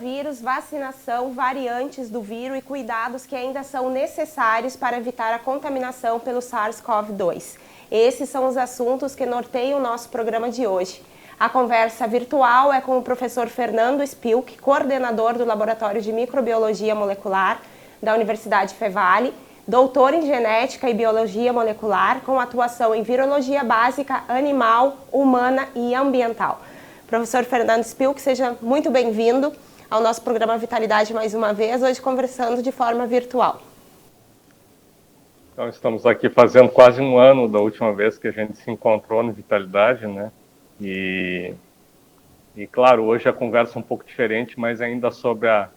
coronavírus, vacinação, variantes do vírus e cuidados que ainda são necessários para evitar a contaminação pelo SARS-CoV-2. Esses são os assuntos que norteiam o nosso programa de hoje. A conversa virtual é com o professor Fernando Spilk, coordenador do Laboratório de Microbiologia Molecular da Universidade Fevale, doutor em Genética e Biologia Molecular, com atuação em Virologia Básica, Animal, Humana e Ambiental. Professor Fernando Spilk, seja muito bem-vindo ao nosso programa Vitalidade mais uma vez, hoje conversando de forma virtual. Então, estamos aqui fazendo quase um ano da última vez que a gente se encontrou no Vitalidade, né? E claro, hoje a conversa é um pouco diferente, mas ainda sobre a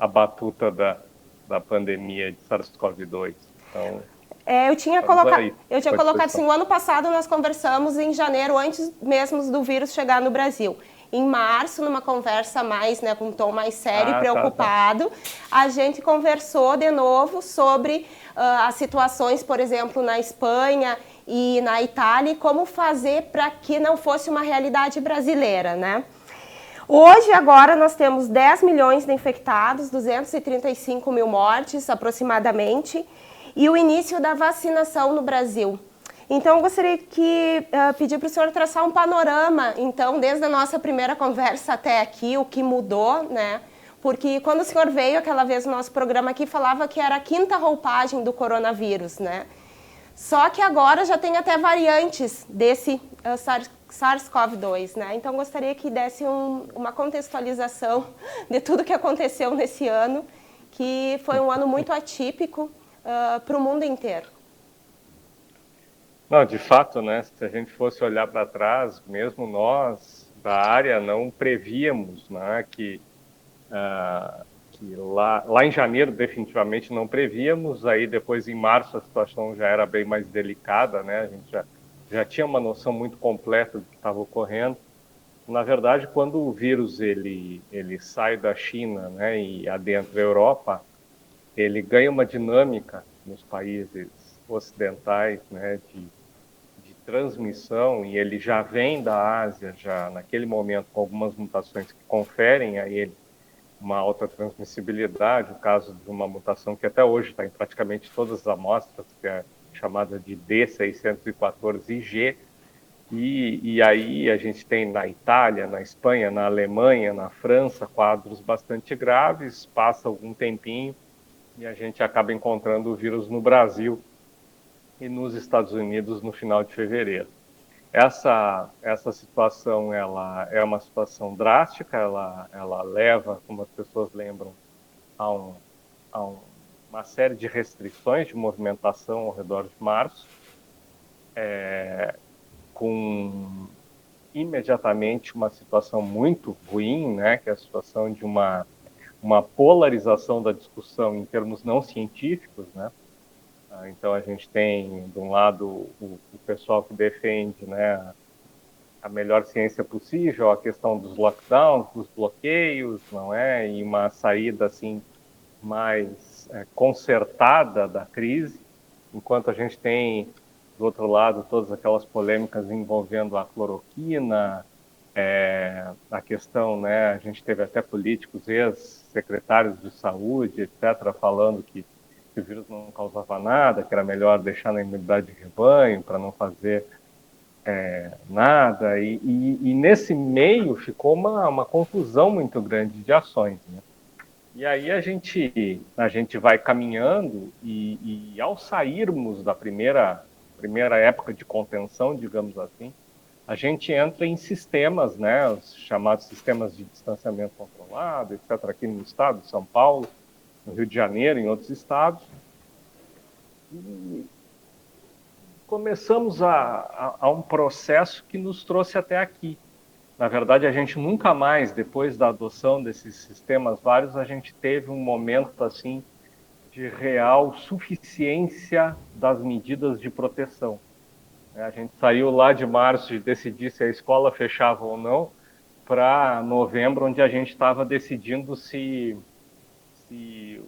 batuta da pandemia de SARS-CoV-2. Então, eu tinha colocado assim, o ano passado nós conversamos em janeiro, antes mesmo do vírus chegar no Brasil. Em março, numa conversa mais, né, com um tom mais sério e preocupado, a gente conversou de novo sobre as situações, por exemplo, na Espanha e na Itália, e como fazer para que não fosse uma realidade brasileira, né? Hoje, agora, nós temos 10 milhões de infectados, 235 mil mortes, aproximadamente, e o início da vacinação no Brasil. Então, eu gostaria que pedir para o senhor traçar um panorama, então, desde a nossa primeira conversa até aqui, o que mudou, né? Porque quando o senhor veio aquela vez no nosso programa aqui, falava que era a quinta roupagem do coronavírus, né? Só que agora já tem até variantes desse SARS-CoV-2, né? Então, gostaria que desse uma contextualização de tudo que aconteceu nesse ano, que foi um ano muito atípico para o mundo inteiro. Não, de fato, né? Se a gente fosse olhar para trás, mesmo nós da área não prevíamos, né, que lá em janeiro definitivamente não prevíamos, aí depois em março a situação já era bem mais delicada, né? A gente já tinha uma noção muito completa do que estava ocorrendo. Na verdade, quando o vírus ele sai da China, né, e adentra a Europa, ele ganha uma dinâmica nos países ocidentais, né, de transmissão, e ele já vem da Ásia, já naquele momento, com algumas mutações que conferem a ele uma alta transmissibilidade, o caso de uma mutação que até hoje está em praticamente todas as amostras, que é chamada de D614G, e aí a gente tem na Itália, na Espanha, na Alemanha, na França, quadros bastante graves, passa algum tempinho e a gente acaba encontrando o vírus no Brasil e nos Estados Unidos no final de fevereiro. Essa situação ela é uma situação drástica, ela leva, como as pessoas lembram, a uma série de restrições de movimentação ao redor de março, com imediatamente uma situação muito ruim, né, que é a situação de uma polarização da discussão em termos não científicos, né? Então a gente tem, de um lado, o pessoal que defende, né, a melhor ciência possível, a questão dos lockdowns, dos bloqueios, não é? E uma saída assim mais concertada da crise, enquanto a gente tem, do outro lado, todas aquelas polêmicas envolvendo a cloroquina, a questão, né, a gente teve até políticos, ex-secretários de saúde, etc., falando que o vírus não causava nada, que era melhor deixar na imunidade de rebanho para não fazer nada, e nesse meio ficou uma confusão muito grande de ações, né? E aí a gente vai caminhando e ao sairmos da primeira época de contenção, digamos assim, a gente entra em sistemas, né, os chamados sistemas de distanciamento controlado, etc., aqui no estado de São Paulo, no Rio de Janeiro, em outros estados. E começamos a um processo que nos trouxe até aqui. Na verdade, a gente nunca mais, depois da adoção desses sistemas vários, a gente teve um momento assim de real suficiência das medidas de proteção. A gente saiu lá de março de decidir se a escola fechava ou não, para novembro, onde a gente estava decidindo se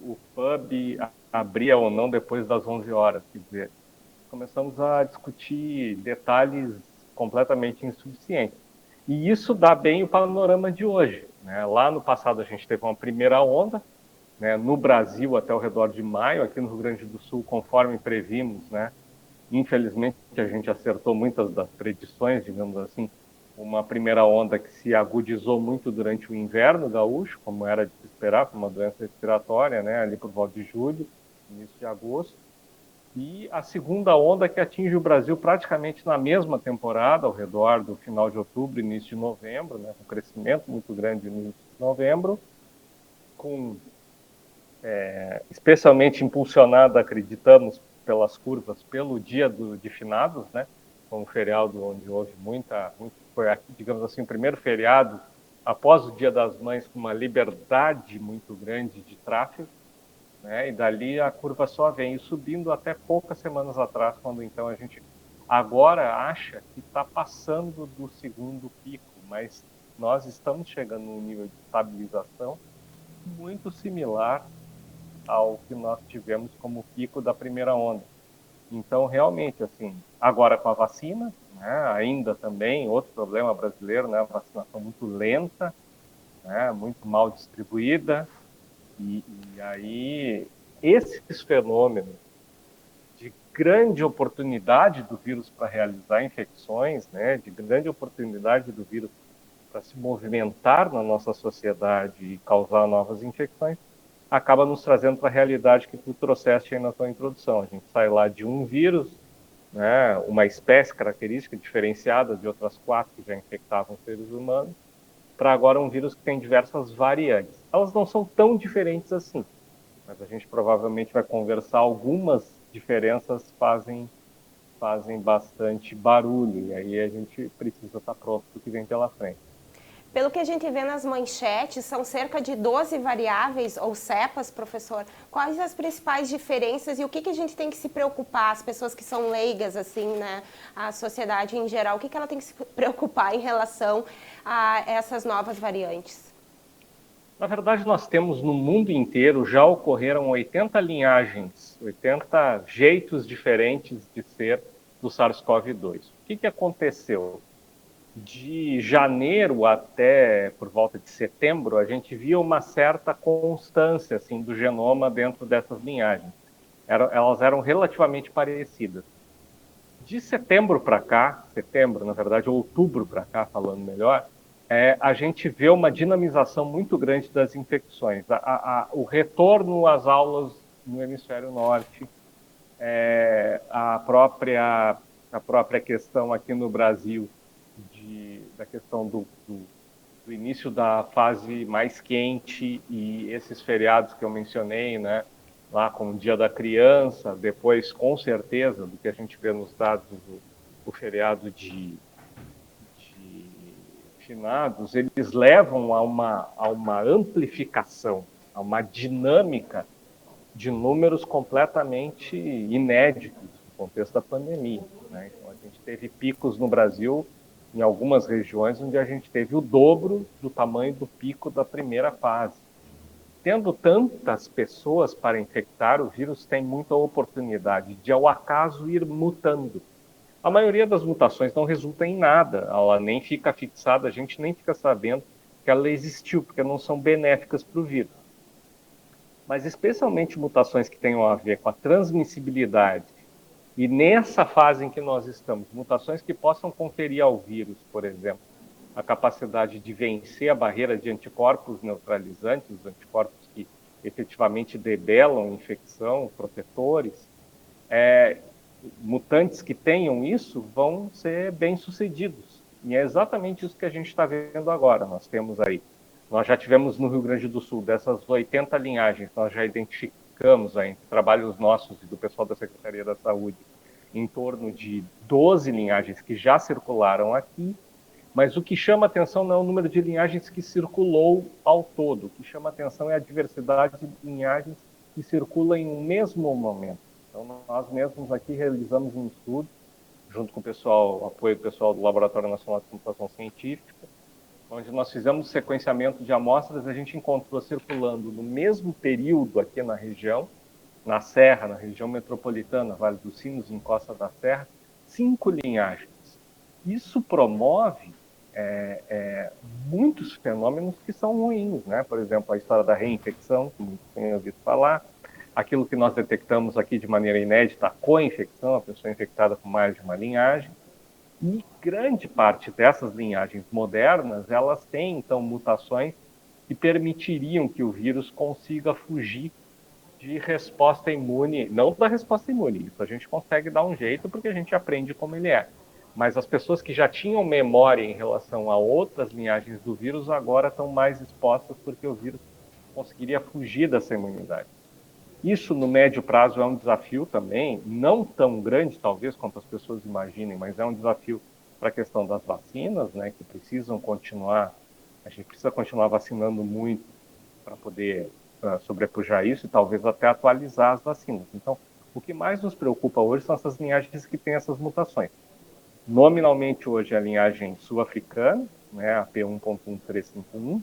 o pub abria ou não depois das 11 horas. Quer dizer, começamos a discutir detalhes completamente insuficientes. E isso dá bem o panorama de hoje, né? Lá no passado a gente teve uma primeira onda, né, no Brasil até o redor de maio, aqui no Rio Grande do Sul, conforme previmos, né? Infelizmente a gente acertou muitas das predições, digamos assim, uma primeira onda que se agudizou muito durante o inverno gaúcho, como era de se esperar, com uma doença respiratória, né, ali por volta de julho, início de agosto. E a segunda onda que atinge o Brasil praticamente na mesma temporada, ao redor do final de outubro, início de novembro, né, com crescimento muito grande no início de novembro, especialmente impulsionada, acreditamos, pelas curvas, pelo dia de finados, né, com um feriado onde houve foi, digamos assim, o primeiro feriado após o Dia das Mães, com uma liberdade muito grande de tráfego, né? E dali a curva só vem subindo até poucas semanas atrás, quando então a gente agora acha que está passando do segundo pico, mas nós estamos chegando num nível de estabilização muito similar ao que nós tivemos como pico da primeira onda. Então, realmente, assim, agora com a vacina, né, ainda também, outro problema brasileiro, né, a vacinação muito lenta, né, muito mal distribuída, e aí esses fenômenos de grande oportunidade do vírus para realizar infecções, né, de grande oportunidade do vírus para se movimentar na nossa sociedade e causar novas infecções, acaba nos trazendo para a realidade que tu trouxeste aí na tua introdução. A gente sai lá de um vírus, né, uma espécie característica diferenciada de outras 4 que já infectavam seres humanos, para agora um vírus que tem diversas variantes. Elas não são tão diferentes assim, mas a gente provavelmente vai conversar. Algumas diferenças fazem bastante barulho, e aí a gente precisa estar pronto para o que vem pela frente. Pelo que a gente vê nas manchetes, são cerca de 12 variáveis ou cepas, professor. Quais as principais diferenças e o que a gente tem que se preocupar, as pessoas que são leigas, assim, né, a sociedade em geral, o que ela tem que se preocupar em relação a essas novas variantes? Na verdade, nós temos no mundo inteiro, já ocorreram 80 linhagens, 80 jeitos diferentes de ser do SARS-CoV-2. O que aconteceu? De janeiro até por volta de setembro, a gente via uma certa constância assim, do genoma dentro dessas linhagens. Elas eram relativamente parecidas. De setembro para cá, na verdade, outubro para cá, falando melhor, a gente vê uma dinamização muito grande das infecções. O retorno às aulas no hemisfério norte, a própria questão aqui no Brasil da questão do início da fase mais quente e esses feriados que eu mencionei, né, lá com o Dia da Criança, depois, com certeza, do que a gente vê nos dados do feriado de finados, eles levam a uma amplificação, a uma dinâmica de números completamente inéditos no contexto da pandemia, né? Então, a gente teve picos no Brasil, em algumas regiões, onde a gente teve o dobro do tamanho do pico da primeira fase. Tendo tantas pessoas para infectar, o vírus tem muita oportunidade de, ao acaso, ir mutando. A maioria das mutações não resulta em nada, ela nem fica fixada, a gente nem fica sabendo que ela existiu, porque não são benéficas para o vírus. Mas especialmente mutações que tenham a ver com a transmissibilidade, e nessa fase em que nós estamos, mutações que possam conferir ao vírus, por exemplo, a capacidade de vencer a barreira de anticorpos neutralizantes, os anticorpos que efetivamente debelam infecção, protetores, mutantes que tenham isso vão ser bem-sucedidos. E é exatamente isso que a gente está vendo agora. Nós já tivemos no Rio Grande do Sul, dessas 80 linhagens, nós já identificamos, entre trabalhos nossos e do pessoal da Secretaria da Saúde, em torno de 12 linhagens que já circularam aqui, mas o que chama atenção não é o número de linhagens que circulou ao todo, o que chama atenção é a diversidade de linhagens que circulam em um mesmo momento. Então, nós mesmos aqui realizamos um estudo, junto com o apoio do pessoal do Laboratório Nacional de Computação Científica, onde nós fizemos sequenciamento de amostras, a gente encontrou circulando no mesmo período aqui na região, na Serra, na região metropolitana, Vale dos Sinos, em Costa da Serra, 5 linhagens. Isso promove muitos fenômenos que são ruins, né? Por exemplo, a história da reinfecção, que muitos têm ouvido falar, aquilo que nós detectamos aqui de maneira inédita, a co-infecção, a pessoa infectada com mais de uma linhagem, e grande parte dessas linhagens modernas, elas têm, então, mutações que permitiriam que o vírus consiga fugir de resposta imune, não da resposta imune, isso a gente consegue dar um jeito porque a gente aprende como ele é. Mas as pessoas que já tinham memória em relação a outras linhagens do vírus agora estão mais expostas porque o vírus conseguiria fugir dessa imunidade. Isso, no médio prazo, é um desafio também, não tão grande, talvez, quanto as pessoas imaginem, mas é um desafio para a questão das vacinas, né, que precisam continuar, a gente precisa continuar vacinando muito para poder sobrepujar isso e talvez até atualizar as vacinas. Então, o que mais nos preocupa hoje são essas linhagens que têm essas mutações. Nominalmente, hoje, é a linhagem sul-africana, né, a P1.1351,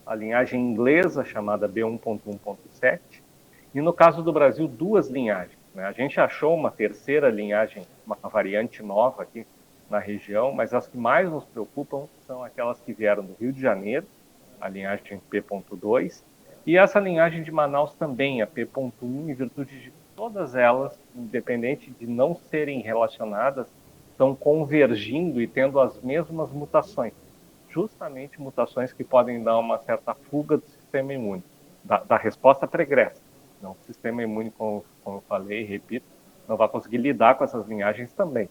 a linhagem inglesa, chamada B1.1.7, e no caso do Brasil, duas linhagens, né? A gente achou uma terceira linhagem, uma variante nova aqui na região, mas as que mais nos preocupam são aquelas que vieram do Rio de Janeiro, a linhagem P.2, e essa linhagem de Manaus também, a P.1, em virtude de todas elas, independente de não serem relacionadas, estão convergindo e tendo as mesmas mutações, justamente mutações que podem dar uma certa fuga do sistema imune, da resposta pregressa. Não, o sistema imune, como eu falei e repito, não vai conseguir lidar com essas linhagens também.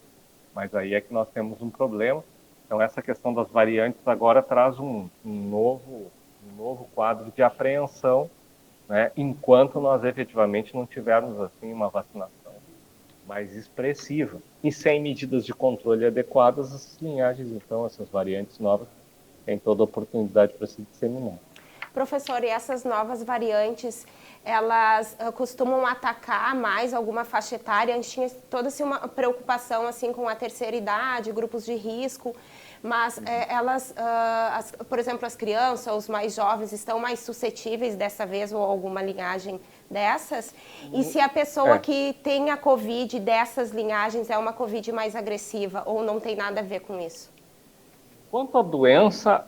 Mas aí é que nós temos um problema. Então, essa questão das variantes agora traz um novo quadro de apreensão, né, enquanto nós efetivamente não tivermos assim uma vacinação mais expressiva. E sem medidas de controle adequadas, essas linhagens, então, essas variantes novas, têm toda a oportunidade para se disseminar. Professor, e essas novas variantes, elas costumam atacar mais alguma faixa etária? Antes tinha toda assim, uma preocupação assim, com a terceira idade, grupos de risco, mas elas, por exemplo, as crianças, os mais jovens, estão mais suscetíveis dessa vez ou alguma linhagem dessas? E se a pessoa que tem a Covid dessas linhagens é uma Covid mais agressiva ou não tem nada a ver com isso? Quanto à doença,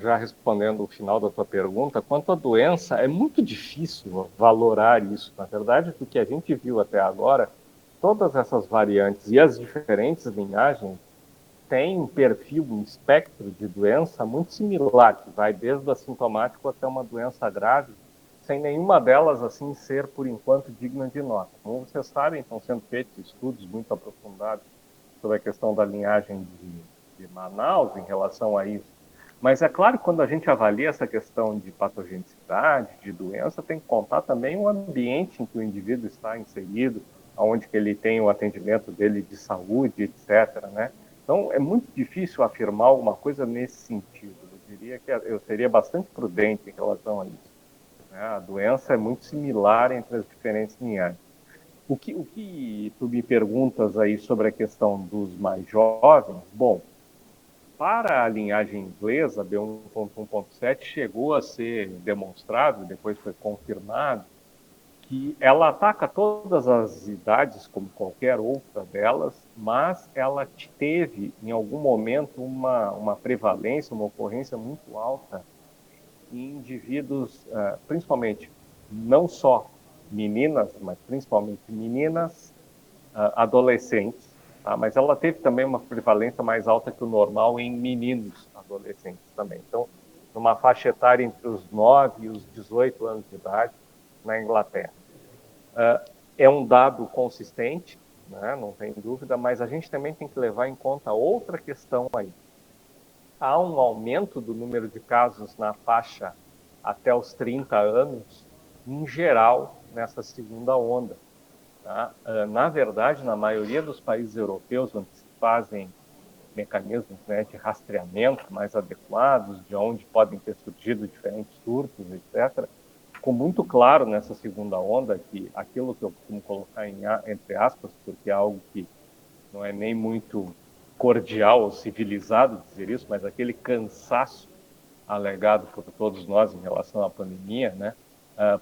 já respondendo o final da tua pergunta, quanto à doença, é muito difícil valorar isso. Na verdade, o que a gente viu até agora, todas essas variantes e as diferentes linhagens têm um perfil, um espectro de doença muito similar, que vai desde o assintomático até uma doença grave, sem nenhuma delas, assim, ser, por enquanto, digna de nota. Como vocês sabem, estão sendo feitos estudos muito aprofundados sobre a questão da linhagem de Manaus em relação a isso. Mas é claro que quando a gente avalia essa questão de patogenicidade, de doença, tem que contar também o ambiente em que o indivíduo está inserido, onde que ele tem o atendimento dele de saúde, etc., né? Então, é muito difícil afirmar alguma coisa nesse sentido. Eu diria que eu seria bastante prudente em relação a isso, né? A doença é muito similar entre as diferentes linhagens. O que tu me perguntas aí sobre a questão dos mais jovens, bom, para a linhagem inglesa, B1.1.7, chegou a ser demonstrado, depois foi confirmado, que ela ataca todas as idades, como qualquer outra delas, mas ela teve, em algum momento, uma prevalência, uma ocorrência muito alta em indivíduos, principalmente, não só meninas, mas principalmente meninas, adolescentes, tá? Mas ela teve também uma prevalência mais alta que o normal em meninos adolescentes também. Então, numa faixa etária entre os 9 e os 18 anos de idade, na Inglaterra. É um dado consistente, né? Não tem dúvida, mas a gente também tem que levar em conta outra questão aí. Há um aumento do número de casos na faixa até os 30 anos, em geral, nessa segunda onda. Tá? Na verdade, na maioria dos países europeus, onde se fazem mecanismos, né, de rastreamento mais adequados, de onde podem ter surgido diferentes surtos, etc., ficou muito claro nessa segunda onda que aquilo que eu costumo colocar entre aspas, porque é algo que não é nem muito cordial ou civilizado dizer isso, mas aquele cansaço alegado por todos nós em relação à pandemia, né,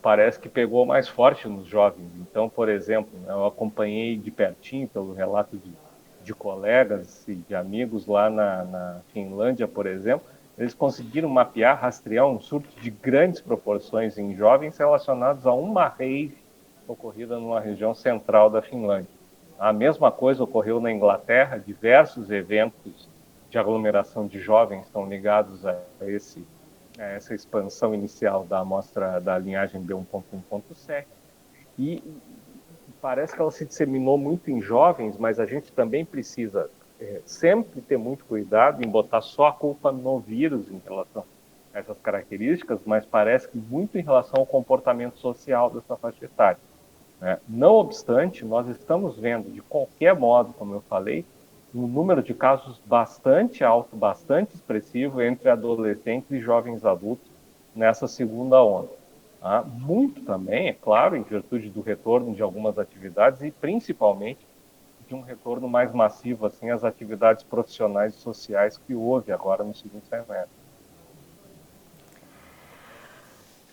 parece que pegou mais forte nos jovens. Então, por exemplo, eu acompanhei de pertinho, pelo relato de de colegas e de amigos lá na Finlândia, por exemplo, eles conseguiram mapear, rastrear um surto de grandes proporções em jovens relacionados a uma rave ocorrida numa região central da Finlândia. A mesma coisa ocorreu na Inglaterra, diversos eventos de aglomeração de jovens estão ligados a essa expansão inicial da amostra da linhagem B1.1.7. E parece que ela se disseminou muito em jovens, mas a gente também precisa sempre ter muito cuidado em botar só a culpa no vírus em relação a essas características, mas parece que muito em relação ao comportamento social dessa faixa etária. Não obstante, nós estamos vendo, de qualquer modo, como eu falei, um número de casos bastante alto, bastante expressivo entre adolescentes e jovens adultos nessa segunda onda. Muito também, é claro, em virtude do retorno de algumas atividades e principalmente de um retorno mais massivo assim às atividades profissionais e sociais que houve agora no segundo semestre.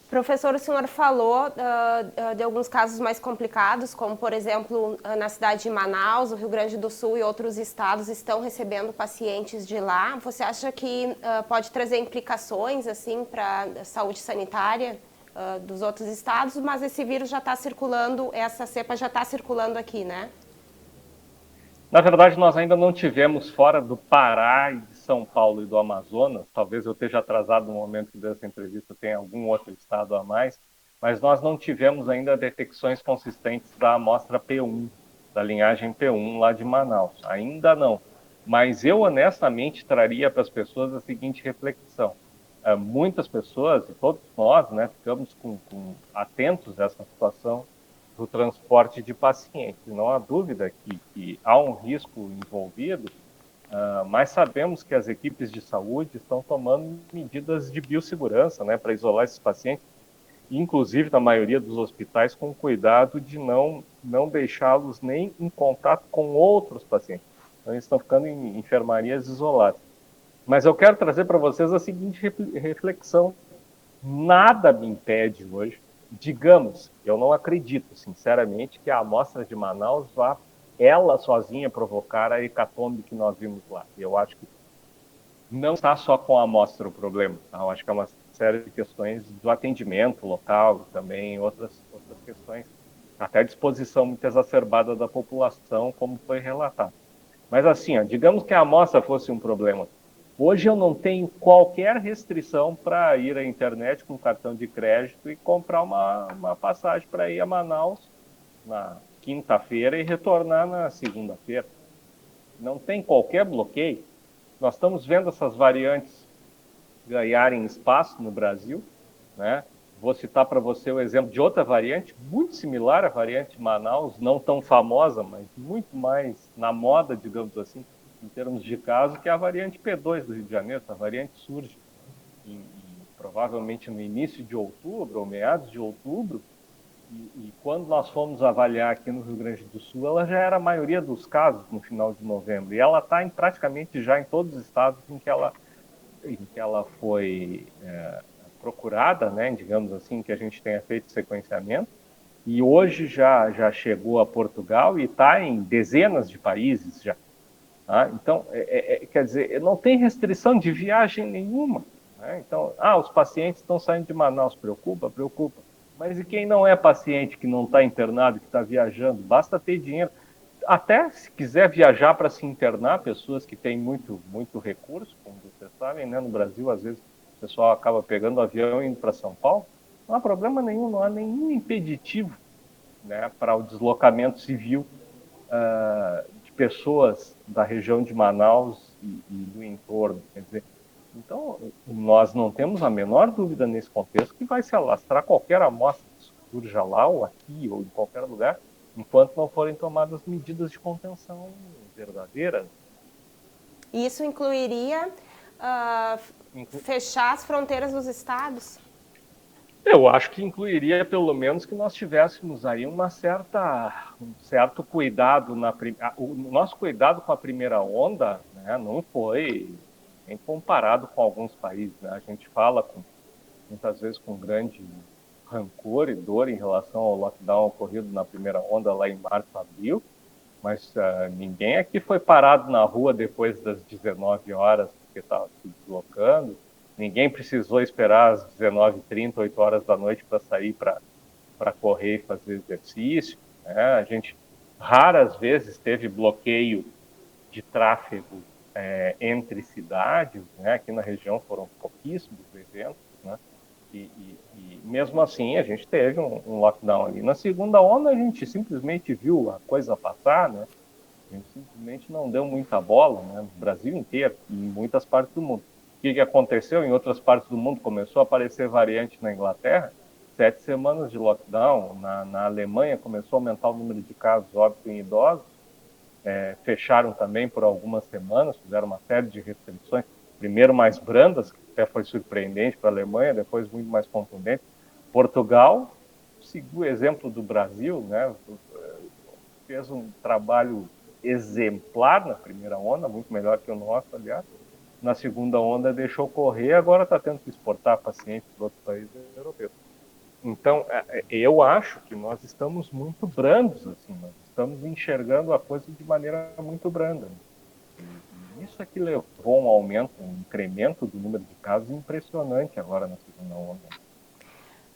Professor, o senhor falou de alguns casos mais complicados, como, por exemplo, na cidade de Manaus, o Rio Grande do Sul e outros estados estão recebendo pacientes de lá. Você acha que pode trazer implicações assim, para a saúde sanitária dos outros estados, mas esse vírus já está circulando, essa cepa já está circulando aqui, né? Na verdade, nós ainda não tivemos fora do Pará e de São Paulo e do Amazonas, talvez eu esteja atrasado no momento dessa entrevista, tem algum outro estado a mais, mas nós não tivemos ainda detecções consistentes da amostra P1, da linhagem P1 lá de Manaus. Ainda não. Mas eu, honestamente, traria para as pessoas a seguinte reflexão. Muitas pessoas, e todos nós, né, ficamos atentos a essa situação do transporte de pacientes. Não há dúvida que há um risco envolvido, mas sabemos que as equipes de saúde estão tomando medidas de biossegurança, né, para isolar esses pacientes, inclusive na maioria dos hospitais, com cuidado de não deixá-los nem em contato com outros pacientes. Então, eles estão ficando em enfermarias isoladas. Mas eu quero trazer para vocês a seguinte reflexão. Nada me impede hoje, digamos, eu não acredito, sinceramente, que a amostra de Manaus vá, ela sozinha, provocar a hecatombe que nós vimos lá. Eu acho que não está só com a amostra o problema. Tá? Eu acho que é uma série de questões do atendimento local, também outras questões, até a disposição muito exacerbada da população, como foi relatado. Mas assim, digamos que a amostra fosse um problema. Hoje eu não tenho qualquer restrição para ir à internet com cartão de crédito e comprar uma passagem para ir a Manaus na quinta-feira e retornar na segunda-feira. Não tem qualquer bloqueio. Nós estamos vendo essas variantes ganharem espaço no Brasil, né? Vou citar para você o exemplo de outra variante muito similar à variante de Manaus, não tão famosa, mas muito mais na moda, digamos assim, em termos de caso, que é a variante P2 do Rio de Janeiro. Essa variante surge provavelmente no início de outubro, ou meados de outubro, e quando nós fomos avaliar aqui no Rio Grande do Sul, ela já era a maioria dos casos no final de novembro, e ela está praticamente já em todos os estados em que ela foi procurada, né, digamos assim, que a gente tenha feito sequenciamento, e hoje já chegou a Portugal e está em dezenas de países já. Então, quer dizer, não tem restrição de viagem nenhuma. Né? Então, os pacientes estão saindo de Manaus, preocupa. Mas e quem não é paciente, que não está internado, que está viajando? Basta ter dinheiro. Até se quiser viajar para se internar, pessoas que têm muito recurso, como vocês sabem, né? No Brasil, às vezes, o pessoal acaba pegando o avião e indo para São Paulo. Não há problema nenhum, não há nenhum impeditivo, né, para o deslocamento civil de pessoas da região de Manaus e do entorno. Quer dizer, então, nós não temos a menor dúvida nesse contexto que vai se alastrar qualquer amostra que surja lá, ou aqui, ou em qualquer lugar, enquanto não forem tomadas medidas de contenção verdadeiras. Isso incluiria fechar as fronteiras dos estados? Eu acho que incluiria, pelo menos, que nós tivéssemos aí um certo cuidado. O nosso cuidado com a primeira onda, né, não foi nem comparado com alguns países. Né? A gente fala muitas vezes com grande rancor e dor em relação ao lockdown ocorrido na primeira onda lá em março, abril, mas ninguém aqui foi parado na rua depois das 19 horas, porque estava se deslocando. Ninguém precisou esperar às 19h30, 8 horas da noite para sair para correr e fazer exercício. Né? A gente raras vezes teve bloqueio de tráfego entre cidades. Né? Aqui na região foram pouquíssimos eventos, né? E mesmo assim a gente teve um lockdown ali. Na segunda onda a gente simplesmente viu a coisa passar, né? A gente simplesmente não deu muita bola, né? No Brasil inteiro, em muitas partes do mundo. O que aconteceu? Em outras partes do mundo começou a aparecer variante na Inglaterra, 7 semanas de lockdown. Na Alemanha começou a aumentar o número de casos óbitos em idosos, fecharam também por algumas semanas, fizeram uma série de restrições, primeiro mais brandas, que até foi surpreendente para a Alemanha, depois muito mais contundente. Portugal seguiu o exemplo do Brasil, né? Fez um trabalho exemplar na primeira onda, muito melhor que o nosso, aliás. Na segunda onda deixou correr, agora está tendo que exportar pacientes para outros países europeus. Então, eu acho que nós estamos muito brandos, assim, nós estamos enxergando a coisa de maneira muito branda. E isso aqui levou a um aumento, um incremento do número de casos impressionante agora na segunda onda.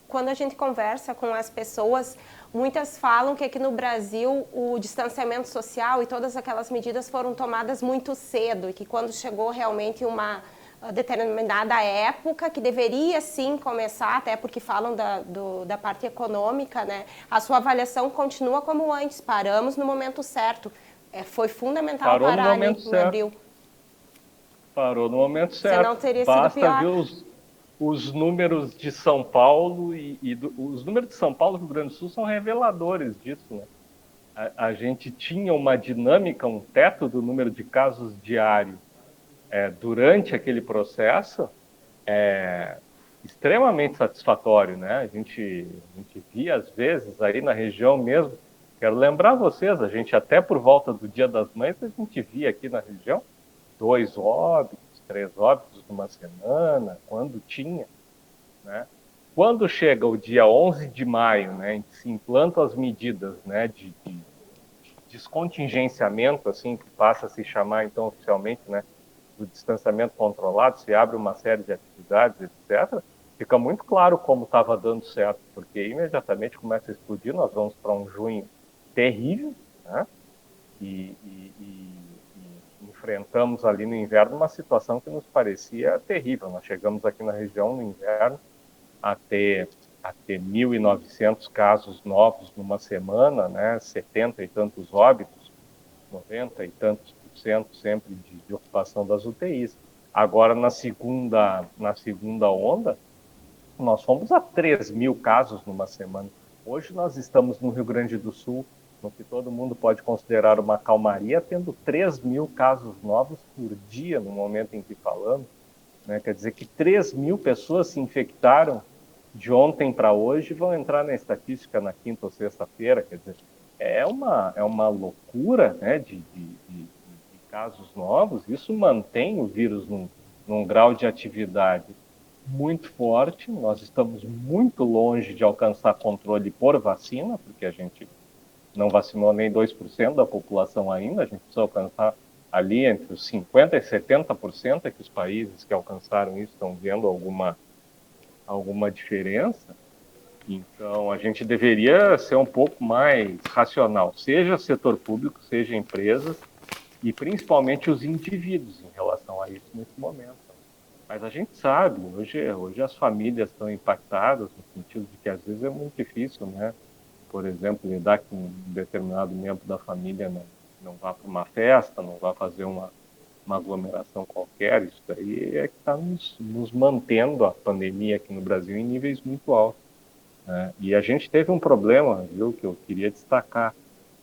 Quando a gente conversa com as pessoas, muitas falam que aqui no Brasil o distanciamento social e todas aquelas medidas foram tomadas muito cedo e que quando chegou realmente uma determinada época que deveria sim começar, até porque falam da parte econômica, né? A sua avaliação continua como antes, paramos no momento certo. Foi fundamental parar ali em abril. Parou no momento certo. Senão teria sido pior. Basta ver os números de São Paulo os números de São Paulo e Rio Grande do Sul são reveladores disso, né? A gente tinha uma dinâmica, um teto do número de casos diários durante aquele processo extremamente satisfatório, né? A gente via às vezes aí na região mesmo. Quero lembrar vocês, a gente até por volta do Dia das Mães a gente via aqui na região 2 óbitos, 3 óbitos numa semana, quando tinha, né? Quando chega o dia 11 de maio, né, em que se implantam as medidas, né, de descontingenciamento, assim, que passa a se chamar, então, oficialmente, né, do distanciamento controlado, se abre uma série de atividades, etc., fica muito claro como estava dando certo, porque imediatamente começa a explodir, nós vamos para um junho terrível, né, e enfrentamos ali no inverno uma situação que nos parecia terrível. Nós chegamos aqui na região no inverno a ter 1.900 casos novos numa semana, né? 70 e tantos óbitos, 90 e tantos % sempre de ocupação das UTIs. Agora, na segunda onda, nós fomos a 3.000 casos numa semana. Hoje nós estamos no Rio Grande do Sul, no que todo mundo pode considerar uma calmaria, tendo 3.000 casos novos por dia no momento em que falamos. Né? Quer dizer que 3.000 pessoas se infectaram de ontem para hoje e vão entrar na estatística na quinta ou sexta-feira. Quer dizer, é uma loucura, né, de casos novos. Isso mantém o vírus num grau de atividade muito forte. Nós estamos muito longe de alcançar controle por vacina, porque a gente não vacinou nem 2% da população ainda, a gente precisa alcançar ali entre os 50% e 70%, que os países que alcançaram isso estão vendo alguma diferença. Então, a gente deveria ser um pouco mais racional, seja setor público, seja empresas, e principalmente os indivíduos em relação a isso nesse momento. Mas a gente sabe, hoje as famílias estão impactadas, no sentido de que às vezes é muito difícil, né? Por exemplo, lidar com um determinado membro da família não vá para uma festa, não vá fazer uma aglomeração qualquer. Isso daí é que está nos mantendo a pandemia aqui no Brasil em níveis muito altos. Né? E a gente teve um problema, viu, que eu queria destacar.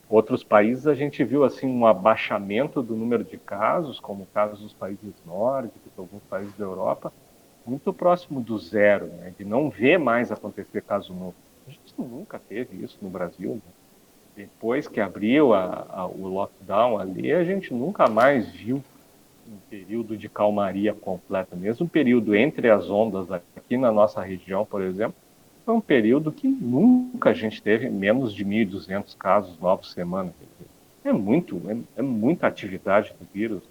Outros países a gente viu assim um abaixamento do número de casos, como o caso dos países nórdicos, alguns países da Europa, muito próximo do zero, né? De não ver mais acontecer caso novo. A gente nunca teve isso no Brasil. Né? Depois que abriu o lockdown ali, a gente nunca mais viu um período de calmaria completa. Mesmo o período entre as ondas aqui na nossa região, por exemplo, foi um período que nunca a gente teve menos de 1.200 casos novos por semana. É muita atividade do vírus.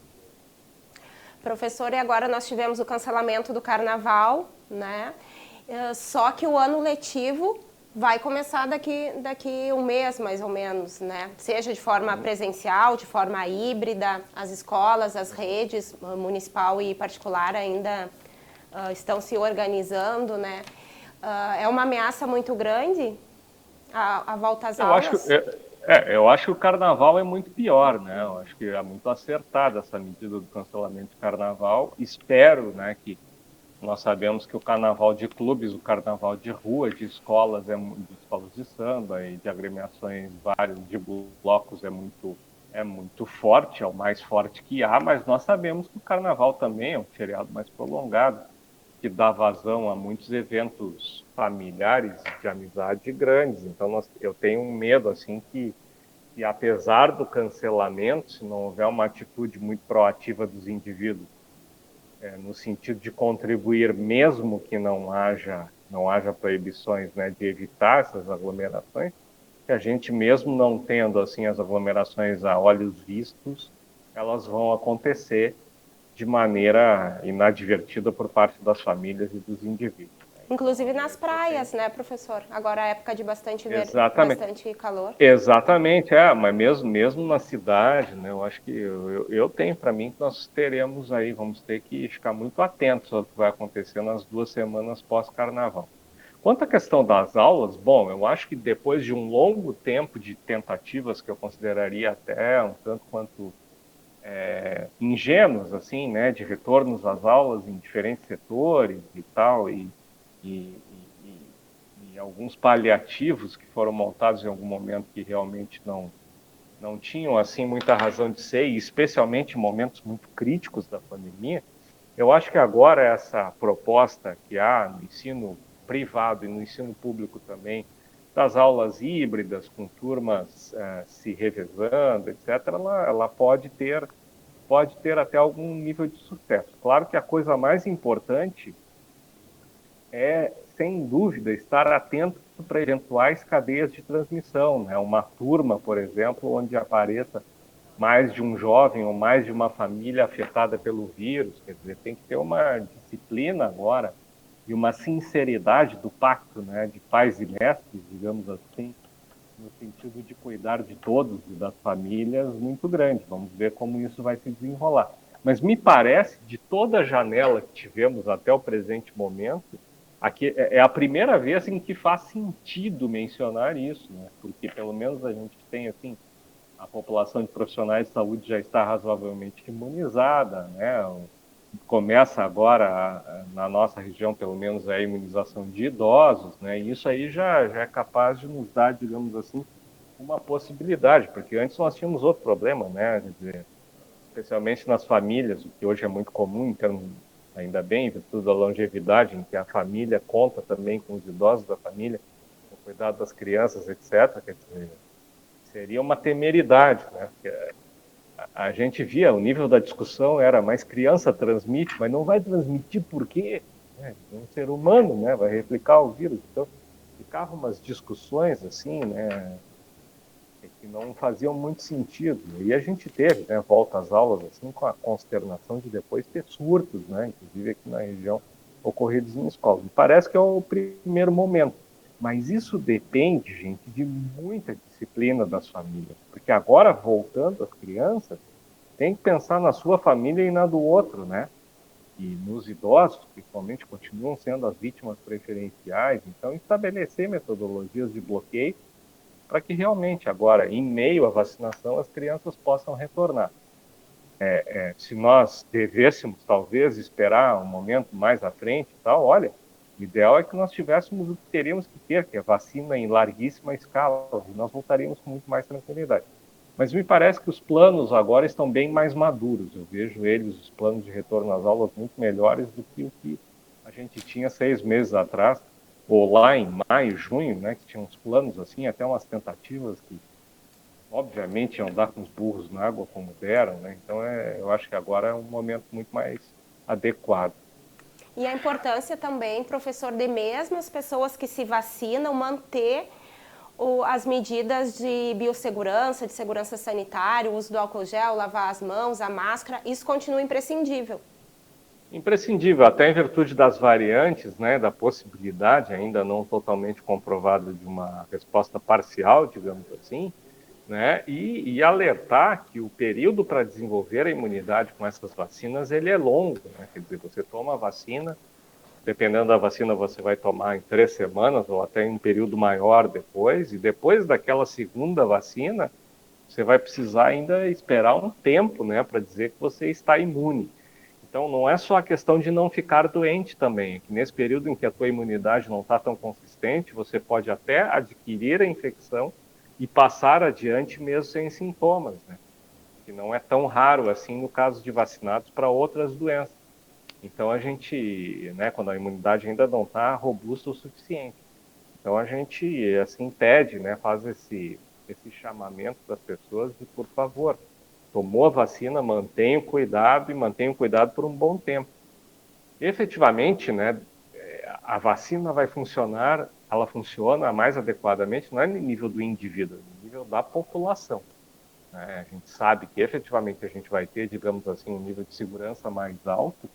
Professor, e agora nós tivemos o cancelamento do carnaval, né? Só que o ano letivo vai começar daqui um mês, mais ou menos, né? Seja de forma presencial, de forma híbrida, as escolas, as redes municipal e particular ainda estão se organizando, né? É uma ameaça muito grande a volta às aulas? Eu acho que o carnaval é muito pior, né? Eu acho que é muito acertada essa medida do cancelamento do carnaval. Espero, né, que nós sabemos que o carnaval de clubes, o carnaval de rua, de escolas de samba e de agremiações vários de blocos é muito forte, é o mais forte que há, mas nós sabemos que o carnaval também é um feriado mais prolongado, que dá vazão a muitos eventos familiares de amizade grandes. Então eu tenho um medo assim que apesar do cancelamento, se não houver uma atitude muito proativa dos indivíduos, no sentido de contribuir, mesmo que não haja proibições, né, de evitar essas aglomerações, que a gente mesmo não tendo assim as aglomerações a olhos vistos, elas vão acontecer de maneira inadvertida por parte das famílias e dos indivíduos. Inclusive nas praias, né, professor? Agora é época de bastante calor. Exatamente, mas mesmo na cidade, né, eu acho que eu tenho para mim que nós teremos aí, vamos ter que ficar muito atentos ao que vai acontecer nas 2 semanas pós-carnaval. Quanto à questão das aulas, bom, eu acho que depois de um longo tempo de tentativas que eu consideraria até um tanto quanto ingênuos, assim, né, de retornos às aulas em diferentes setores e tal, e alguns paliativos que foram montados em algum momento que realmente não tinham assim muita razão de ser, e especialmente em momentos muito críticos da pandemia. Eu acho que agora essa proposta que há no ensino privado e no ensino público também, das aulas híbridas, com turmas se revezando, etc., ela pode ter até algum nível de sucesso. Claro que a coisa mais importante é, sem dúvida, estar atento para eventuais cadeias de transmissão, né? Uma turma, por exemplo, onde apareça mais de um jovem ou mais de uma família afetada pelo vírus, quer dizer, tem que ter uma disciplina agora e uma sinceridade do pacto, né, de pais e mestres, digamos assim, no sentido de cuidar de todos e das famílias muito grande. Vamos ver como isso vai se desenrolar. Mas me parece, de toda a janela que tivemos até o presente momento, aqui é a primeira vez em que faz sentido mencionar isso, né? Porque pelo menos a gente tem assim, a população de profissionais de saúde já está razoavelmente imunizada, né? Começa agora na nossa região, pelo menos, a imunização de idosos, né? E isso aí já é capaz de nos dar, digamos assim, uma possibilidade, porque antes nós tínhamos outro problema, né? Quer dizer, especialmente nas famílias, o que hoje é muito comum, em termos, ainda bem, em virtude da longevidade, em que a família conta também com os idosos da família, com o cuidado das crianças, etc. Quer dizer, seria uma temeridade, né? Porque a gente via, o nível da discussão era, mais criança transmite, mas não vai transmitir por quê? Um ser humano, né? Vai replicar o vírus. Então, ficavam umas discussões assim, né? Que não faziam muito sentido. E a gente teve, né, volta às aulas, assim, com a consternação de depois ter surtos, né, inclusive aqui na região, ocorridos em escolas. Me parece que é o primeiro momento. Mas isso depende, gente, de muita disciplina das famílias. Porque agora, voltando às crianças, tem que pensar na sua família e na do outro, né? E nos idosos, principalmente, continuam sendo as vítimas preferenciais. Então, estabelecer metodologias de bloqueio para que realmente agora, em meio à vacinação, as crianças possam retornar. Se nós devêssemos, talvez, esperar um momento mais à frente, tal, olha, o ideal é que nós tivéssemos o que teríamos que ter, que é vacina em larguíssima escala, e nós voltaríamos com muito mais tranquilidade. Mas me parece que os planos agora estão bem mais maduros. Eu vejo eles, os planos de retorno às aulas, muito melhores do que o que a gente tinha 6 meses atrás, ou lá em maio, junho, né, que tinha uns planos assim, até umas tentativas que, obviamente, iam dar com os burros na água como deram, né? Então, eu acho que agora é um momento muito mais adequado. E a importância também, professor, de mesmo as pessoas que se vacinam manter as medidas de biossegurança, de segurança sanitária, o uso do álcool gel, lavar as mãos, a máscara, isso continua imprescindível. Imprescindível, até em virtude das variantes, né, da possibilidade, ainda não totalmente comprovada, de uma resposta parcial, digamos assim, né, e alertar que o período para desenvolver a imunidade com essas vacinas, ele é longo, né? Quer dizer, você toma a vacina, dependendo da vacina você vai tomar em 3 semanas ou até em um período maior depois, e depois daquela segunda vacina, você vai precisar ainda esperar um tempo, né, para dizer que você está imune. Então, não é só a questão de não ficar doente também, é que nesse período em que a tua imunidade não está tão consistente, você pode até adquirir a infecção e passar adiante mesmo sem sintomas, né? Que não é tão raro assim no caso de vacinados para outras doenças. Então, a gente, né, quando a imunidade ainda não está robusta o suficiente. Então, a gente, assim, pede, né, faz esse chamamento das pessoas de, por favor, tomou a vacina, mantenha o cuidado e mantenha o cuidado por um bom tempo. Efetivamente, né, a vacina vai funcionar, ela funciona mais adequadamente, não é no nível do indivíduo, é no nível da população. Né? A gente sabe que efetivamente a gente vai ter, digamos assim, um nível de segurança mais alto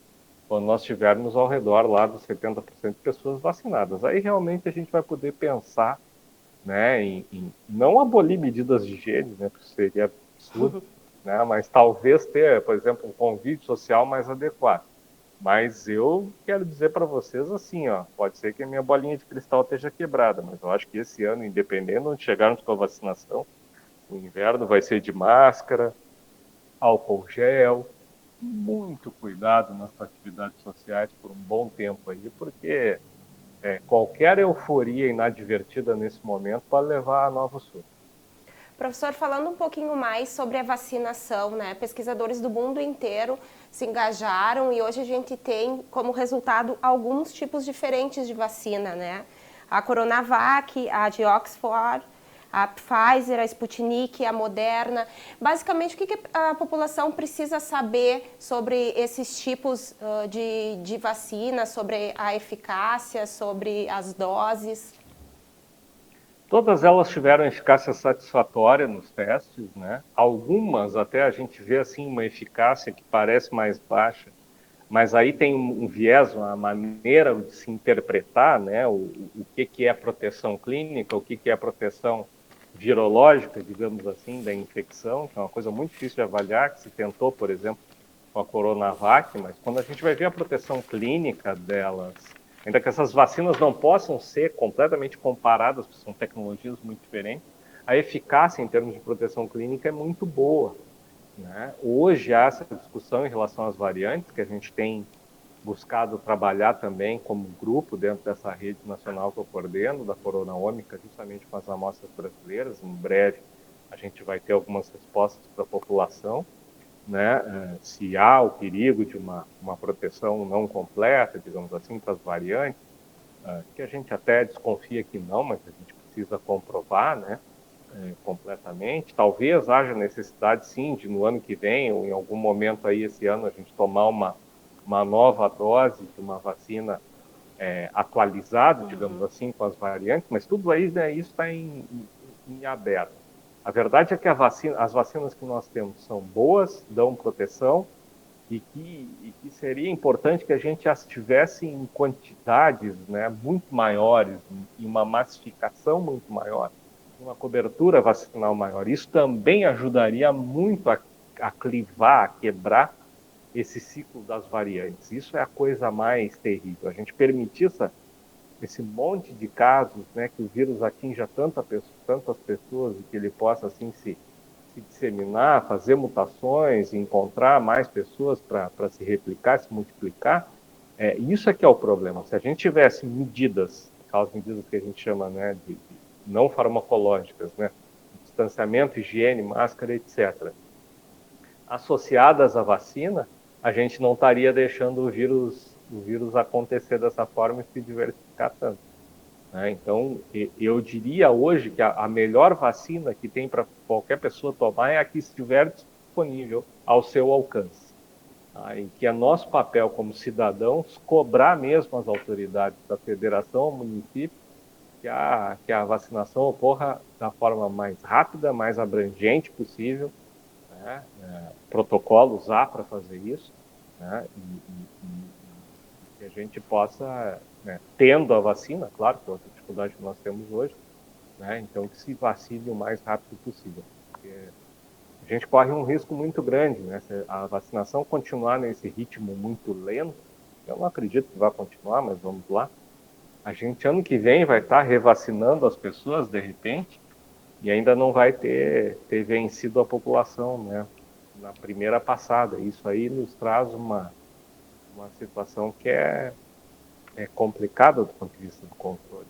quando nós tivermos ao redor lá dos 70% de pessoas vacinadas. Aí realmente a gente vai poder pensar, né, em não abolir medidas de higiene, né, porque seria absurdo, né, mas talvez ter, por exemplo, um convívio social mais adequado. Mas eu quero dizer para vocês assim, ó, pode ser que a minha bolinha de cristal esteja quebrada, mas eu acho que esse ano, independente de chegarmos com a vacinação, o inverno vai ser de máscara, álcool gel, muito cuidado nas atividades sociais por um bom tempo aí, porque qualquer euforia inadvertida nesse momento pode levar a novos surtos. Professor, falando um pouquinho mais sobre a vacinação, né? Pesquisadores do mundo inteiro se engajaram e hoje a gente tem como resultado alguns tipos diferentes de vacina, né? A Coronavac, a de Oxford, a Pfizer, a Sputnik, a Moderna. Basicamente, o que a população precisa saber sobre esses tipos de vacina, sobre a eficácia, sobre as doses? Todas elas tiveram eficácia satisfatória nos testes, né? Algumas até a gente vê assim uma eficácia que parece mais baixa, mas aí tem um viés, uma maneira de se interpretar, né? O que é proteção clínica, o que é proteção virológica, digamos assim, da infecção, que é uma coisa muito difícil de avaliar, que se tentou, por exemplo, com a Coronavac, mas quando a gente vai ver a proteção clínica delas, ainda que essas vacinas não possam ser completamente comparadas, porque são tecnologias muito diferentes, a eficácia em termos de proteção clínica é muito boa. Né? Hoje há essa discussão em relação às variantes, que a gente tem buscado trabalhar também como grupo dentro dessa rede nacional que eu coordeno, da Corona Ômica, justamente com as amostras brasileiras. Em breve a gente vai ter algumas respostas para a população, né? Se há o perigo de uma proteção não completa, digamos assim, para as variantes, que a gente até desconfia que não, mas a gente precisa comprovar, né? Completamente. Talvez haja necessidade, sim, de no ano que vem, ou em algum momento aí esse ano, a gente tomar uma nova dose de uma vacina atualizada, digamos assim, com as variantes, mas tudo aí, né, isso está em aberto. A verdade é que as vacinas que nós temos são boas, dão proteção, e que seria importante que a gente as tivesse em quantidades, né, muito maiores, em uma massificação muito maior, uma cobertura vacinal maior. Isso também ajudaria muito a clivar, a quebrar esse ciclo das variantes. Isso é a coisa mais terrível. A gente permitir esse monte de casos, né, que o vírus atinja tantas pessoas e que ele possa assim se disseminar, fazer mutações, encontrar mais pessoas para se replicar, se multiplicar, isso é que é o problema. Se a gente tivesse medidas, aquelas medidas que a gente chama, né, de não farmacológicas, né, distanciamento, higiene, máscara, etc., associadas à vacina, a gente não estaria deixando o vírus acontecer dessa forma e se diversificar tanto. Né? Então, eu diria hoje que a melhor vacina que tem para qualquer pessoa tomar é a que estiver disponível ao seu alcance. Tá? E que é nosso papel como cidadãos cobrar mesmo as autoridades da federação, ao município, que a vacinação ocorra da forma mais rápida, mais abrangente possível, né? Protocolos há para fazer isso, né? E que a gente possa, né, tendo a vacina, claro, que é outra dificuldade que nós temos hoje, né? Então que se vacine o mais rápido possível. Porque a gente corre um risco muito grande, né? Se a vacinação continuar nesse ritmo muito lento, eu não acredito que vai continuar, mas vamos lá. A gente, ano que vem, vai estar revacinando as pessoas, de repente, e ainda não vai ter vencido a população, né? Na primeira passada. Isso aí nos traz uma situação que é complicada do ponto de vista do controle.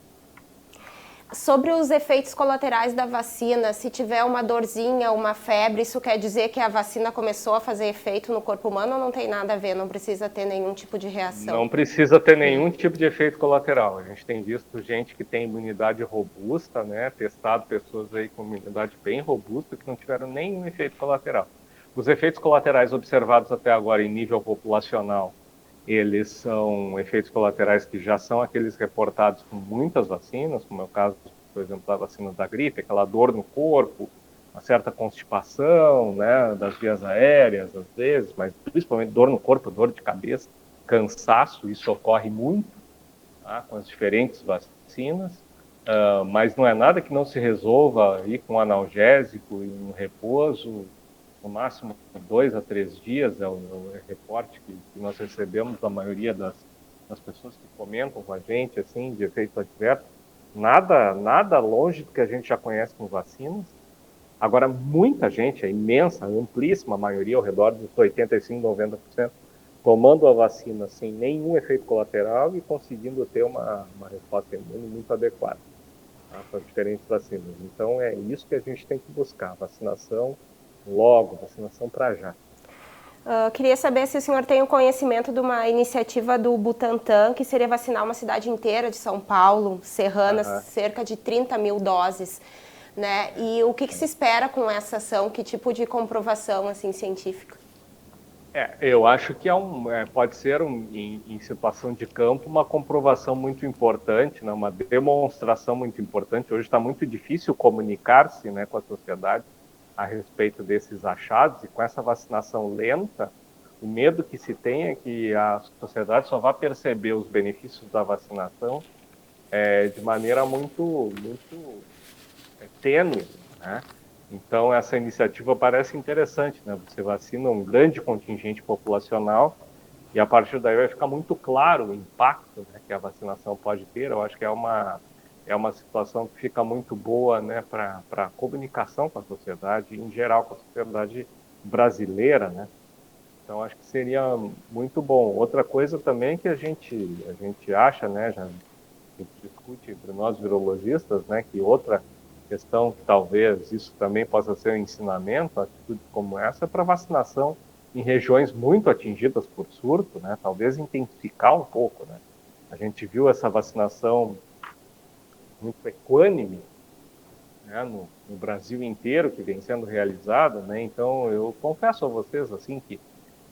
Sobre os efeitos colaterais da vacina, se tiver uma dorzinha, uma febre, isso quer dizer que a vacina começou a fazer efeito no corpo humano ou não tem nada a ver, não precisa ter nenhum tipo de reação? Não precisa ter nenhum tipo de efeito colateral. A gente tem visto gente que tem imunidade robusta, né? Testado pessoas aí com imunidade bem robusta que não tiveram nenhum efeito colateral. Os efeitos colaterais observados até agora em nível populacional, eles são efeitos colaterais que já são aqueles reportados com muitas vacinas, como é o caso, por exemplo, da vacina da gripe, aquela dor no corpo, uma certa constipação, né, das vias aéreas, às vezes, mas principalmente dor no corpo, dor de cabeça, cansaço, isso ocorre muito, tá, com as diferentes vacinas, mas não é nada que não se resolva aí com analgésico e um repouso, no máximo 2 a 3 dias, é o reporte que nós recebemos da maioria das pessoas que comentam com a gente, assim, de efeito adverso. Nada longe do que a gente já conhece com vacinas. Agora, muita gente, a imensa, amplíssima maioria, ao redor dos 85, 90%, tomando a vacina sem nenhum efeito colateral e conseguindo ter uma resposta imune muito adequada, tá, com as diferentes vacinas. Então, é isso que a gente tem que buscar, vacinação logo, vacinação para já. Queria saber se o senhor tem o conhecimento de uma iniciativa do Butantan, que seria vacinar uma cidade inteira de São Paulo, Serranas, cerca de 30 mil doses, né? E o que se espera com essa ação? Que tipo de comprovação, assim, científica? Eu acho que pode ser, em situação de campo, uma comprovação muito importante, né? Uma demonstração muito importante. Hoje está muito difícil comunicar-se, né, com a sociedade a respeito desses achados, e com essa vacinação lenta, o medo que se tem é que a sociedade só vá perceber os benefícios da vacinação de maneira muito tênue, né? Então, essa iniciativa parece interessante, né? Você vacina um grande contingente populacional e, a partir daí, vai ficar muito claro o impacto, né, que a vacinação pode ter. Eu acho que é uma situação que fica muito boa, né, para a comunicação com a sociedade, em geral, com a sociedade brasileira, né? Então, acho que seria muito bom. Outra coisa também que a gente acha, né, já discute entre nós virologistas, né, que outra questão que talvez isso também possa ser um ensinamento, atitudes como essa, para vacinação em regiões muito atingidas por surto, né, talvez intensificar um pouco, né. A gente viu essa vacinação muito equânime, né, no Brasil inteiro, que vem sendo realizada, né. Então, eu confesso a vocês, assim, que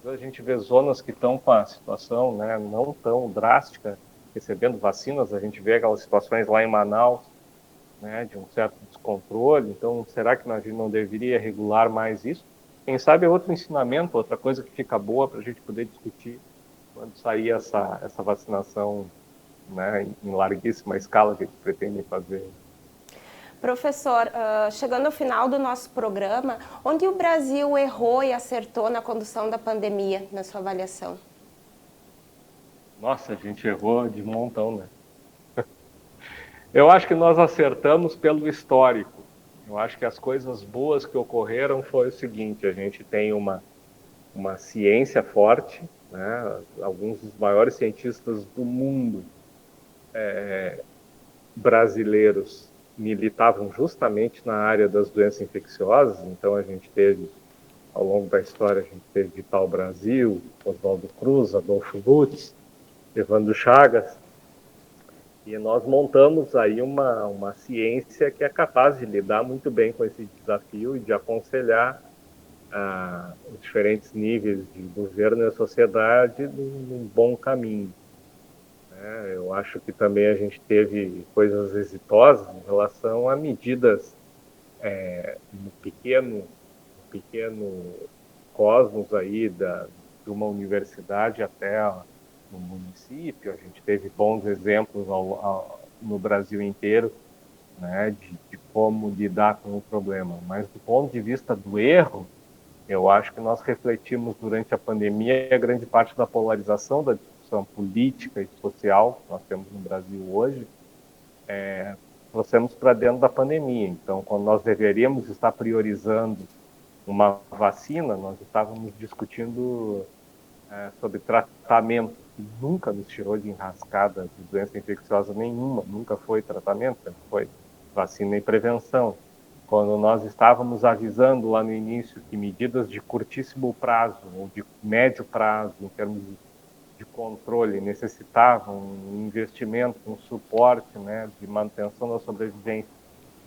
a gente vê zonas que estão com a situação, né, não tão drástica, recebendo vacinas. A gente vê aquelas situações lá em Manaus, né, de um certo descontrole. Então, será que a gente não deveria regular mais isso? Quem sabe é outro ensinamento, outra coisa que fica boa para a gente poder discutir quando sair essa vacinação, né, em larguíssima escala que eles pretendem fazer. Professor, chegando ao final do nosso programa, onde o Brasil errou e acertou na condução da pandemia, na sua avaliação? Nossa, a gente errou de montão, né? Eu acho que nós acertamos pelo histórico. Eu acho que as coisas boas que ocorreram foi o seguinte: a gente tem uma ciência forte, né? Alguns dos maiores cientistas do mundo brasileiros militavam justamente na área das doenças infecciosas. Então a gente teve, ao longo da história, a gente teve Vital Brasil, Oswaldo Cruz, Adolfo Lutz, Evandro Chagas, e nós montamos aí uma ciência que é capaz de lidar muito bem com esse desafio e de aconselhar os diferentes níveis de governo e a sociedade num bom caminho. Eu acho que também a gente teve coisas exitosas em relação a medidas no pequeno cosmos aí de uma universidade até no município. A gente teve bons exemplos no Brasil inteiro, né, de como lidar com o problema. Mas do ponto de vista do erro, eu acho que nós refletimos durante a pandemia a grande parte da polarização da discussão política e social que nós temos no Brasil hoje, trouxemos para dentro da pandemia. Então, quando nós deveríamos estar priorizando uma vacina, nós estávamos discutindo sobre tratamento, que nunca nos tirou de enrascada de doença infecciosa nenhuma, nunca foi tratamento, sempre foi vacina e prevenção. Quando nós estávamos avisando lá no início que medidas de curtíssimo prazo ou de médio prazo, em termos de controle, necessitavam um investimento, um suporte, né, de manutenção da sobrevivência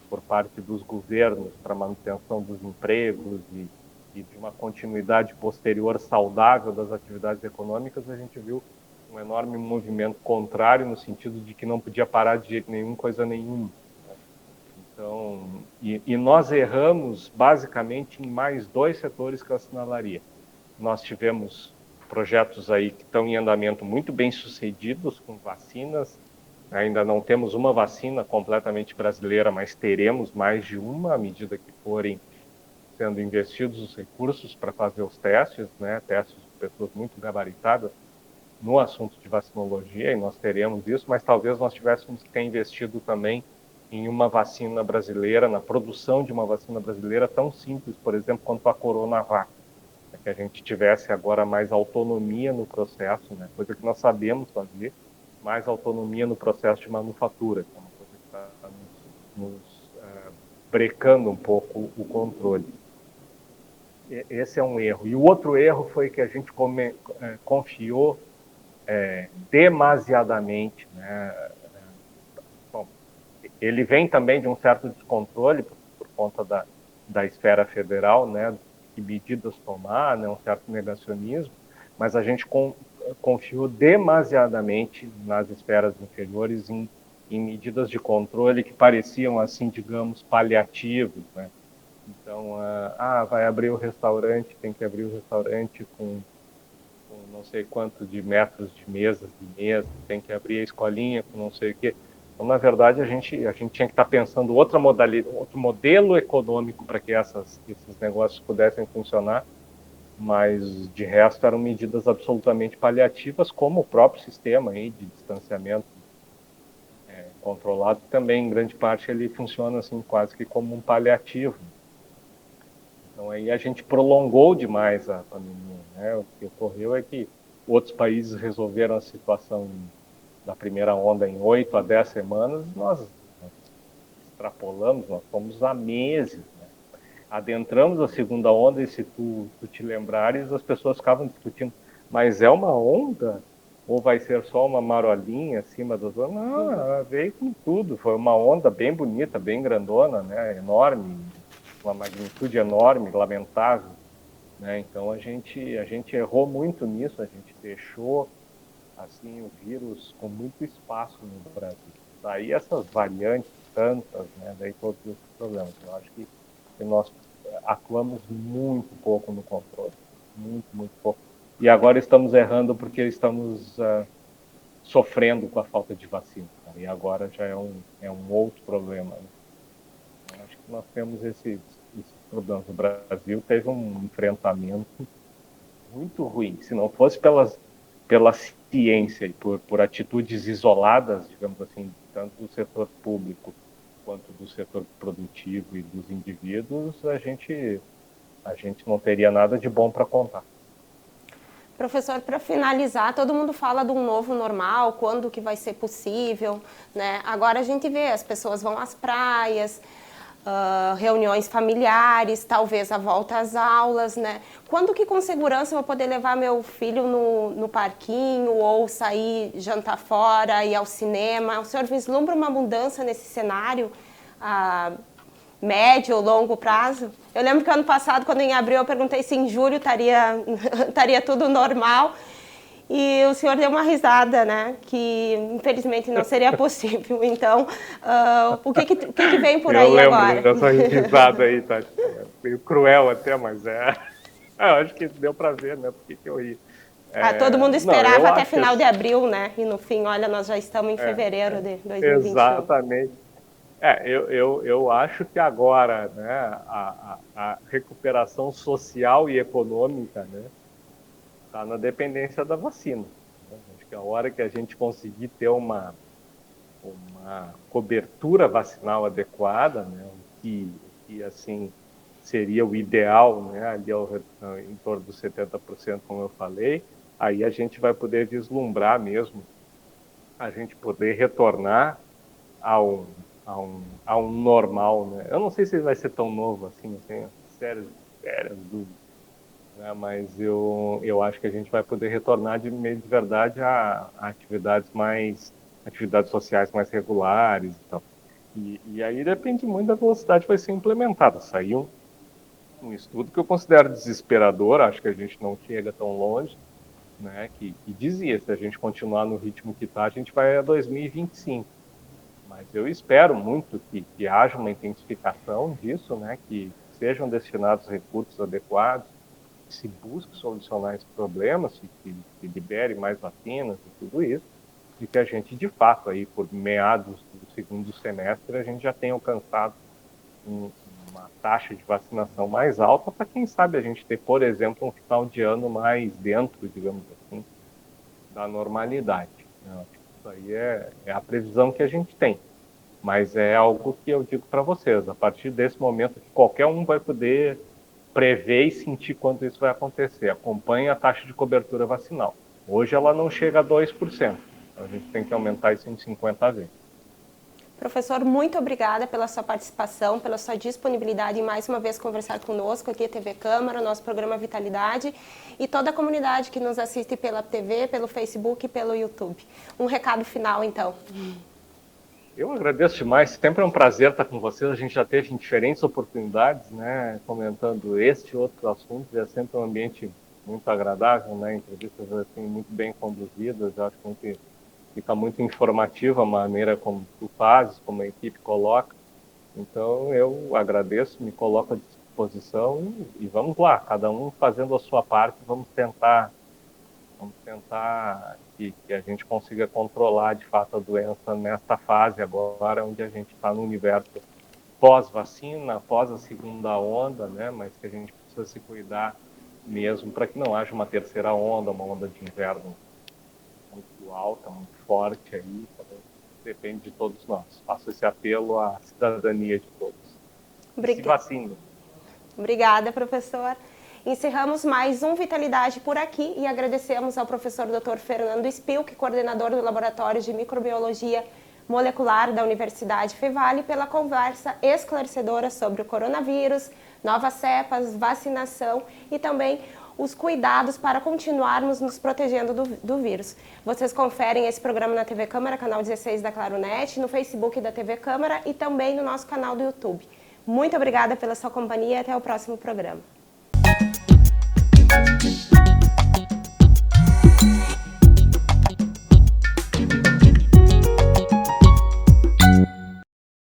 por parte dos governos para manutenção dos empregos e de uma continuidade posterior saudável das atividades econômicas, a gente viu um enorme movimento contrário no sentido de que não podia parar de jeito nenhum, coisa nenhuma. Então, e nós erramos basicamente em mais 2 setores que eu assinalaria. Nós tivemos projetos aí que estão em andamento muito bem sucedidos com vacinas. Ainda não temos uma vacina completamente brasileira, mas teremos mais de uma à medida que forem sendo investidos os recursos para fazer os testes, né? Testes de pessoas muito gabaritadas no assunto de vacinologia, e nós teremos isso, mas talvez nós tivéssemos que ter investido também em uma vacina brasileira, na produção de uma vacina brasileira tão simples, por exemplo, quanto a Coronavac, que a gente tivesse agora mais autonomia no processo, né? Coisa que nós sabemos fazer, mais autonomia no processo de manufatura, que é uma coisa que está nos brecando um pouco o controle. Esse é um erro. E o outro erro foi que a gente confiou demasiadamente, né? Bom, ele vem também de um certo descontrole por conta da esfera federal, né? Que medidas tomar, né? Um certo negacionismo, mas a gente confiou demasiadamente nas esferas inferiores em medidas de controle que pareciam, assim, digamos, paliativos, né? Então, vai abrir o restaurante, tem que abrir o restaurante com não sei quanto de metros de mesas de mesa, tem que abrir a escolinha com não sei o quê. Então, na verdade, a gente tinha que estar pensando outra modalidade, outro modelo econômico para que esses negócios pudessem funcionar, mas de resto eram medidas absolutamente paliativas, como o próprio sistema aí de distanciamento controlado, também em grande parte ele funciona assim quase que como um paliativo. Então aí a gente prolongou demais a pandemia, né? O que ocorreu é que outros países resolveram a situação da primeira onda em 8 a 10 semanas, nós extrapolamos, nós fomos há meses, né? Adentramos a segunda onda, e se tu te lembrares, as pessoas ficavam discutindo, mas é uma onda? Ou vai ser só uma marolinha acima das ondas? Não, ela veio com tudo, foi uma onda bem bonita, bem grandona, né? Enorme, uma magnitude enorme, lamentável, né? Então a gente errou muito nisso, a gente deixou assim o vírus com muito espaço no Brasil. Daí essas variantes tantas, né? Daí todos esses problemas. Eu acho que nós atuamos muito pouco no controle, muito pouco. E agora estamos errando porque estamos sofrendo com a falta de vacina. E agora já é um outro problema, né? Eu acho que nós temos esses problemas. O Brasil teve um enfrentamento muito ruim. Se não fosse pela ciência e por atitudes isoladas, digamos assim, tanto do setor público quanto do setor produtivo e dos indivíduos, a gente não teria nada de bom para contar. Professor, para finalizar, todo mundo fala de um novo normal, quando que vai ser possível, né? Agora a gente vê, as pessoas vão às praias, reuniões familiares, talvez a volta às aulas, né? Quando que com segurança eu vou poder levar meu filho no parquinho ou sair jantar fora, ir ao cinema? O senhor vislumbra uma mudança nesse cenário a médio ou longo prazo? Eu lembro que ano passado, quando em abril, eu perguntei se em julho estaria tudo normal. E o senhor deu uma risada, né? Que infelizmente não seria possível. Então, o que vem por aí agora? Eu lembro dessa risada aí, tá? Meio cruel até, mas eu acho que deu para ver, né? Por que eu ri. Todo mundo esperava até final de abril, né? E no fim, olha, nós já estamos em fevereiro de 2021. Exatamente. Eu acho que agora, né, a recuperação social e econômica, né, está na dependência da vacina. Né? Acho que a hora que a gente conseguir ter uma cobertura vacinal adequada, né, que assim seria o ideal, né, ali em torno dos 70%, como eu falei, aí a gente vai poder vislumbrar mesmo, a gente poder retornar a um normal, né? Eu não sei se ele vai ser tão novo assim, eu tenho sérias dúvidas, né? Mas eu acho que a gente vai poder retornar de verdade a atividades sociais mais regulares e tal. E aí depende muito da velocidade que vai ser implementada. Saiu um estudo que eu considero desesperador, acho que a gente não chega tão longe, né? Que dizia, se a gente continuar no ritmo que está, a gente vai a 2025. Mas eu espero muito que haja uma intensificação disso, né, que sejam destinados recursos adequados, que se busque solucionar esses problemas, que libere mais vacinas e tudo isso, e que a gente, de fato, aí, por meados do segundo semestre, a gente já tenha alcançado uma taxa de vacinação mais alta para, quem sabe, a gente ter, por exemplo, um final de ano mais dentro, digamos assim, da normalidade. Isso aí é a previsão que a gente tem. Mas é algo que eu digo para vocês, a partir desse momento, qualquer um vai poder prever e sentir quando isso vai acontecer. Acompanhe a taxa de cobertura vacinal. Hoje ela não chega a 2%. A gente tem que aumentar isso em 50 vezes. Professor, muito obrigada pela sua participação, pela sua disponibilidade em mais uma vez conversar conosco aqui a TV Câmara, nosso programa Vitalidade, e toda a comunidade que nos assiste pela TV, pelo Facebook e pelo YouTube. Um recado final, então. Eu agradeço demais, sempre é um prazer estar com vocês, a gente já teve em diferentes oportunidades, né, comentando este e outros assuntos, é sempre um ambiente muito agradável, né, entrevistas assim, muito bem conduzidas, eu acho que fica muito informativa a maneira como tu fazes, como a equipe coloca. Então eu agradeço, me coloco à disposição e vamos lá, cada um fazendo a sua parte, vamos tentar que a gente consiga controlar de fato a doença nesta fase agora, onde a gente está no universo pós-vacina, pós a segunda onda, né? Mas que a gente precisa se cuidar mesmo para que não haja uma terceira onda, uma onda de inverno muito alta, muito forte aí, depende de todos nós. Faço esse apelo à cidadania de todos. Se vacinem. Obrigada, professor. Encerramos mais um Vitalidade por aqui e agradecemos ao professor Dr. Fernando Spilk, coordenador do Laboratório de Microbiologia Molecular da Universidade Fevale, pela conversa esclarecedora sobre o coronavírus, novas cepas, vacinação e também os cuidados para continuarmos nos protegendo do vírus. Vocês conferem esse programa na TV Câmara, canal 16 da Claronet, no Facebook da TV Câmara e também no nosso canal do YouTube. Muito obrigada pela sua companhia e até o próximo programa.